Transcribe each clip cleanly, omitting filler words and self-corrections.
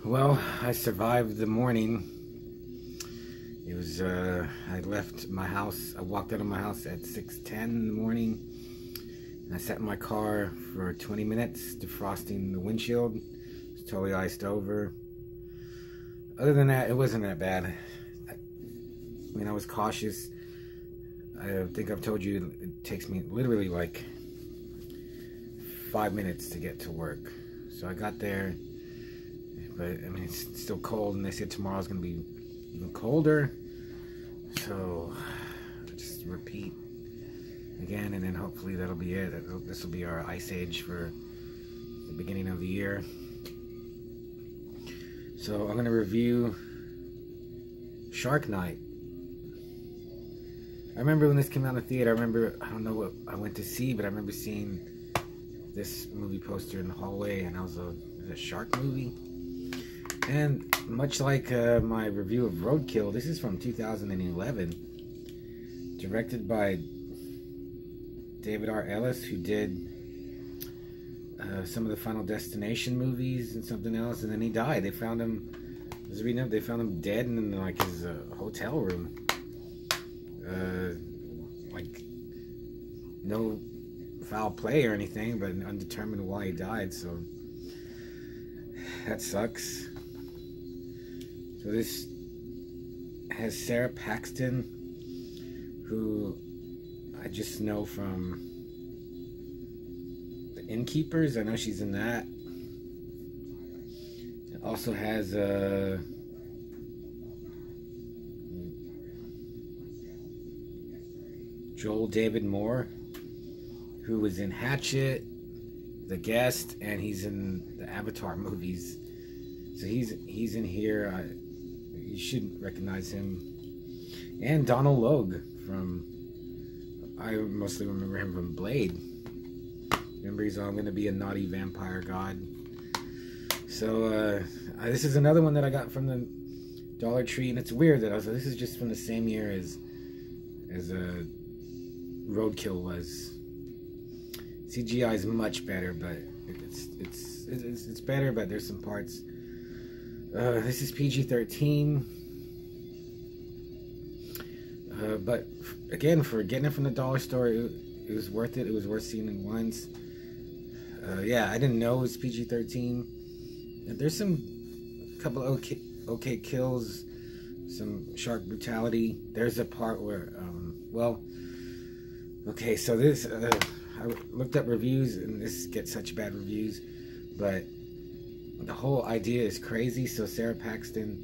Well, I survived the morning. It was, I left my house, I walked out of my house at 6:10 in the morning. And I sat in my car for 20 minutes defrosting the windshield. It's totally iced over. Other than that, it wasn't that bad. I mean, I was cautious. I think I've told you it takes me literally like 5 minutes to get to work. So I got there, but I mean, it's still cold, and they said tomorrow's gonna be even colder. So just repeat again, and then hopefully that'll be it. This will be our ice age for the beginning of the year. So I'm gonna review Shark Night. I remember when this came out in the theater. I don't know what I went to see, but I remember seeing this movie poster in the hallway, and I was a shark movie. And much like my review of Roadkill, this is from 2011, directed by David R. Ellis, who did some of the Final Destination movies and something else, and then he died. They found him, I was reading up, they found him dead in like his hotel room. Like no foul play or anything, but undetermined why he died, so that sucks. So this has Sarah Paxton, who I just know from The Innkeepers. I know she's in that. It also has Joel David Moore, who was in Hatchet, The Guest, and he's in the Avatar movies. So he's in here. You should recognize him. And Donald Logue from, I mostly remember him from Blade. Remember, he's all going to be a naughty vampire god. So this is another one that I got from the Dollar Tree, and it's weird that I was like, this is just from the same year as Roadkill was. CGI is much better, but it's better, but there's some parts. This is PG-13. But again, for getting it from the dollar store, it was worth it. It was worth seeing it once. Yeah, I didn't know it was PG-13. There's some couple okay kills, some shark brutality. There's a part where, well, okay, so this, I looked up reviews, and this gets such bad reviews, but the whole idea is crazy. So Sarah Paxton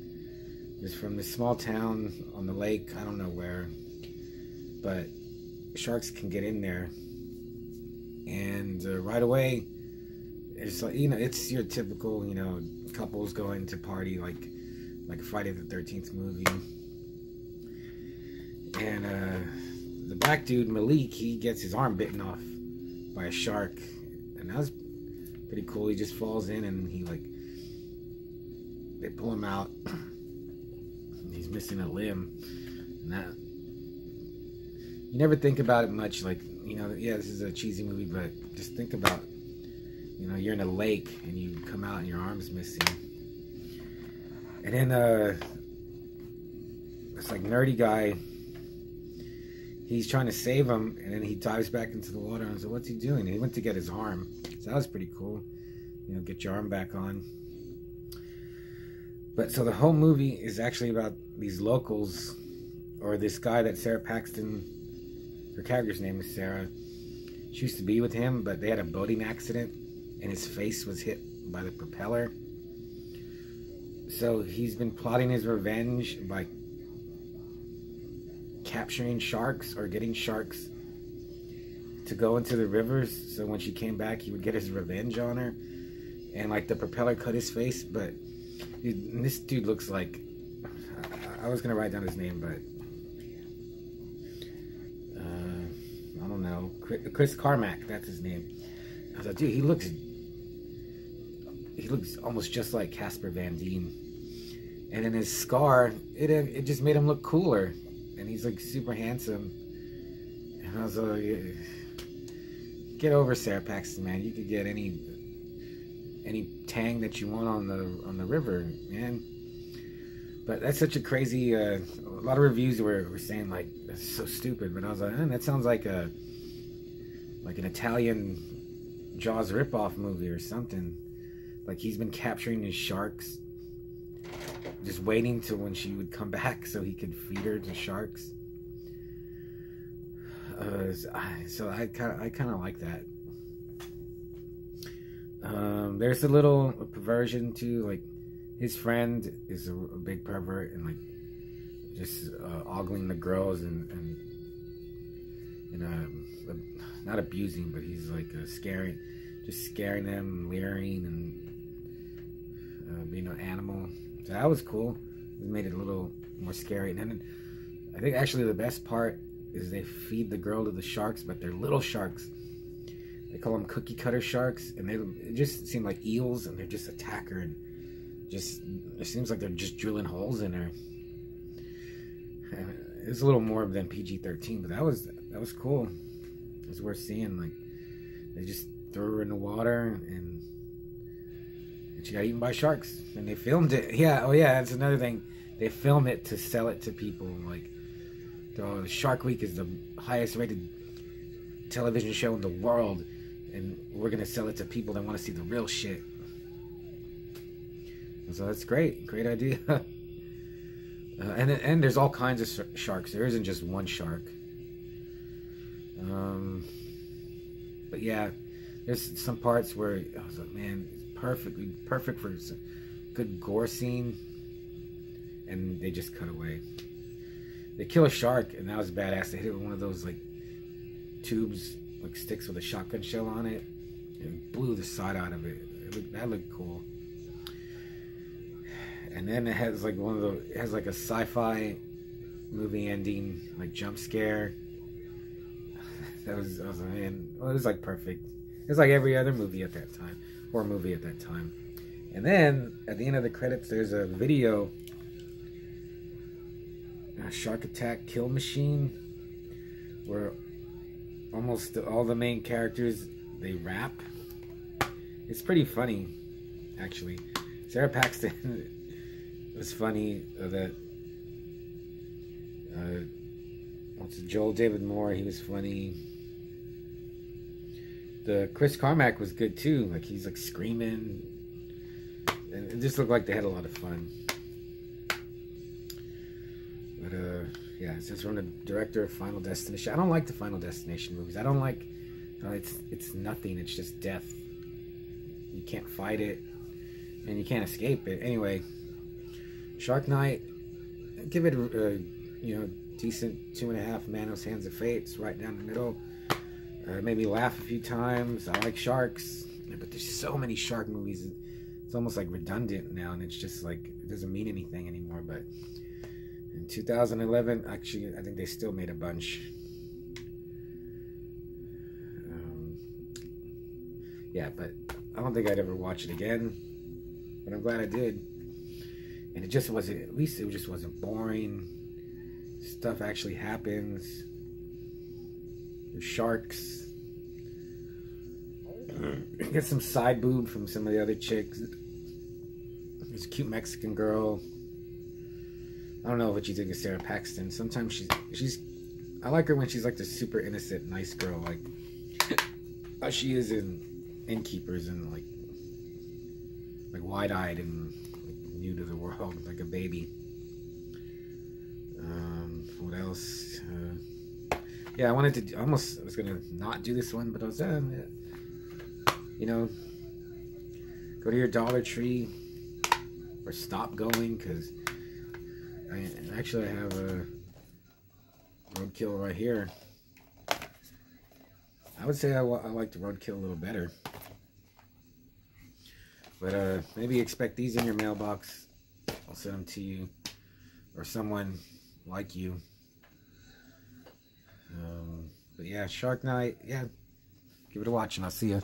is from this small town on the lake, I don't know where, but sharks can get in there, and right away, it's like, you know, it's your typical, you know, couples going to party like Friday the 13th movie, and the black dude Malik, he gets his arm bitten off by a shark, and that was pretty cool. He just falls in, and they pull him out. He's missing a limb, and that, you never think about it much, like, you know, yeah, this is a cheesy movie, but just think about, you know, you're in a lake and you come out and your arm's missing, and then this like nerdy guy, he's trying to save him, and then he dives back into the water, and I was like, what's he doing? And he went to get his arm, so that was pretty cool, you know, get your arm back on. But so the whole movie is actually about these locals, or this guy that Sarah Paxton, her character's name is Sarah. She used to be with him, but they had a boating accident, and his face was hit by the propeller. So he's been plotting his revenge by capturing sharks or getting sharks to go into the rivers, so when she came back, he would get his revenge on her. And like the propeller cut his face, but dude, this dude looks like, I was gonna write down his name, but I don't know, Chris Carmack, that's his name. I was like, dude, he looks almost just like Casper Van Dien. And then his scar, it just made him look cooler, and he's like super handsome. And I was like, get over Sarah Paxton, man. You could get any tang that you want on the river, man. But that's such a crazy. A lot of reviews were saying like that's so stupid, but I was like, that sounds like an Italian Jaws ripoff movie or something. Like he's been capturing his sharks, just waiting till when she would come back so he could feed her to sharks. So I kind of like that. There's a little perversion too. Like his friend is a big pervert and like just ogling the girls and not abusing, but he's like scaring them, leering and being an animal. So that was cool. It made it a little more scary. And then I think actually the best part is they feed the girl to the sharks, but they're little sharks. They call them cookie cutter sharks, and it just seem like eels, and they're just attack her, and just it seems like they're just drilling holes in her. It was a little more than PG-13, but that was cool. It was worth seeing. Like they just threw her in the water, and she got eaten by sharks, and they filmed it. Yeah, oh yeah, that's another thing. They film it to sell it to people. Like, the Shark Week is the highest rated television show in the world, and we're gonna sell it to people that want to see the real shit. And so that's great idea. And there's all kinds of sharks. There isn't just one shark. But yeah, there's some parts where I was like, man, it's perfect for a good gore scene, and they just cut away. They kill a shark, and that was badass. They hit it with one of those like tubes, like sticks with a shotgun shell on it, and blew the side out of it. That looked cool. And then it has like it has like a sci-fi movie ending, like jump scare. I was like, man, well, it was like perfect. It was like every other movie at that time, horror movie at that time. And then at the end of the credits, there's a video. A shark attack kill machine, where almost all the main characters, they rap. It's pretty funny, actually. Sarah Paxton was funny. Joel David Moore, he was funny. The Chris Carmack was good too. Like he's like screaming, and it just looked like they had a lot of fun. But yeah, since from the director of Final Destination, I don't like the Final Destination movies. I don't like. It's nothing. It's just death. You can't fight it, and you can't escape it. Anyway, Shark Night, give it a decent 2.5 Manos Hands of Fate. It's right down the middle. Made me laugh a few times. I like sharks, but there's so many shark movies. It's almost like redundant now, and it's just like it doesn't mean anything anymore. But in 2011, actually, I think they still made a bunch. Yeah, but I don't think I'd ever watch it again. But I'm glad I did. And it just wasn't, at least it just wasn't boring. Stuff actually happens. There's sharks. Get some side boob from some of the other chicks. There's a cute Mexican girl. I don't know what you think of Sarah Paxton. Sometimes she's I like her when she's like the super innocent, nice girl, like how she is in Innkeepers, and like wide-eyed and like, new to the world, like a baby. What else? Yeah, I wanted to. I was gonna not do this one, but I was, go to your Dollar Tree or stop going, because I have a roadkill right here. I would say I like the roadkill a little better, but maybe expect these in your mailbox. I'll send them to you or someone like you. But yeah, Shark Night. Yeah, give it a watch, and I'll see you.